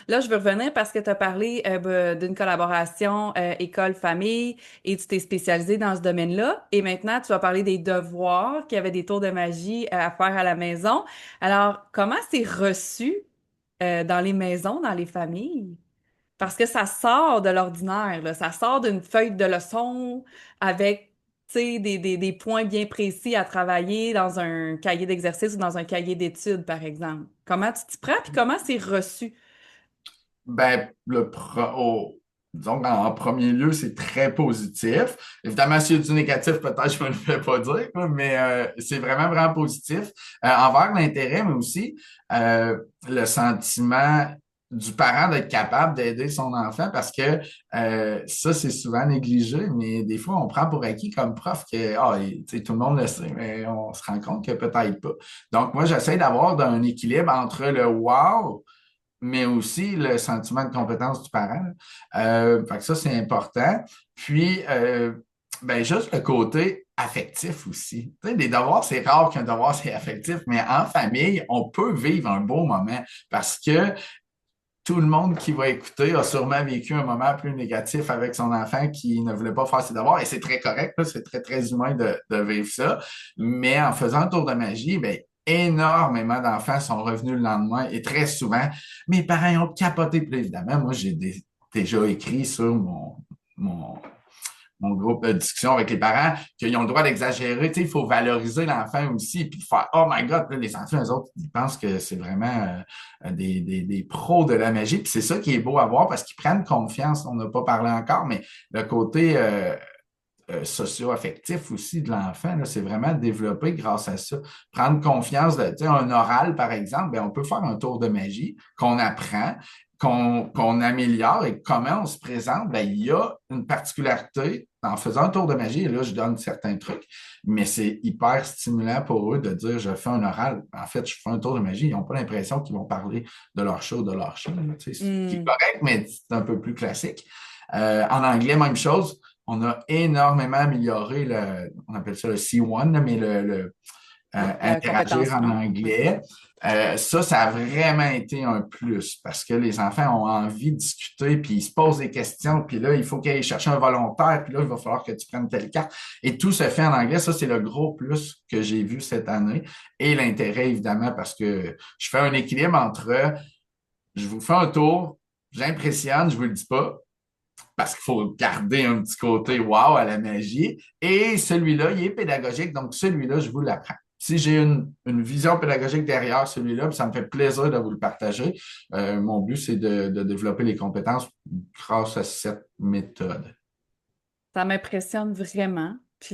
Là, je veux revenir parce que tu as parlé d'une collaboration école-famille et tu t'es spécialisé dans ce domaine-là. Et maintenant, tu vas parler des devoirs, qu'il y avait des tours de magie à faire à la maison. Alors, comment c'est reçu dans les maisons, dans les familles? Parce que ça sort de l'ordinaire, là. Ça sort d'une feuille de leçon avec, tu sais, des points bien précis à travailler dans un cahier d'exercice ou dans un cahier d'études, par exemple. Comment tu t'y prends, puis comment c'est reçu? Ben, disons qu'en premier lieu, c'est très positif. Évidemment, s'il y a du négatif, peut-être je me le fais pas dire, là, mais c'est vraiment, vraiment positif envers l'intérêt, mais aussi le sentiment du parent d'être capable d'aider son enfant parce que ça, c'est souvent négligé, mais des fois, on prend pour acquis comme prof que tu sais, tout le monde le sait, mais on se rend compte que peut-être pas. Donc, moi, j'essaie d'avoir un équilibre entre le wow mais aussi le sentiment de compétence du parent. Fait que ça, c'est important. Puis, ben, juste le côté affectif aussi. Tu sais, les devoirs, c'est rare qu'un devoir, c'est affectif, mais en famille, on peut vivre un beau moment parce que tout le monde qui va écouter a sûrement vécu un moment plus négatif avec son enfant qui ne voulait pas faire ses devoirs. Et c'est très correct, là, c'est très, très humain de vivre ça. Mais en faisant un tour de magie, ben, énormément d'enfants sont revenus le lendemain et très souvent, mes parents ont capoté. Puis là, évidemment, moi, déjà écrit sur mon, mon groupe de discussion avec les parents, qu'ils ont le droit d'exagérer. Tu sais, il faut valoriser l'enfant aussi, puis faire Oh my God, là, les enfants, eux autres, ils pensent que c'est vraiment des pros de la magie. Puis c'est ça qui est beau à voir parce qu'ils prennent confiance. On n'a pas parlé encore, mais le côté socio-affectif aussi de l'enfant, là, c'est vraiment développé grâce à ça. Prendre confiance de, tu sais, un oral, par exemple, ben, on peut faire un tour de magie qu'on apprend, qu'on améliore et comment on se présente, ben, il y a une particularité en faisant un tour de magie, et là, je donne certains trucs, mais c'est hyper stimulant pour eux de dire je fais un oral. En fait, je fais un tour de magie. Ils n'ont pas l'impression qu'ils vont parler de leur show, de leur chien, là, tu sais, ce qui est Hmm. correct, mais c'est un peu plus classique. En anglais, même chose. On a énormément amélioré on appelle ça le C1, là, mais La interagir compétence en 1. Ouais. anglais. Ça a vraiment été un plus parce que les enfants ont envie de discuter, puis ils se posent des questions, puis là, il faut qu'ils aillent chercher un volontaire, puis là, il va falloir que tu prennes telle carte. Et tout se fait en anglais. Ça, c'est le gros plus que j'ai vu cette année. Et l'intérêt, évidemment, parce que je fais un équilibre entre je vous fais un tour, j'impressionne, je vous le dis pas, parce qu'il faut garder un petit côté wow à la magie. Et celui-là, il est pédagogique, donc celui-là, je vous l'apprends. Si j'ai une vision pédagogique derrière celui-là, ça me fait plaisir de vous le partager. Mon but, c'est de développer les compétences grâce à cette méthode. Ça m'impressionne vraiment.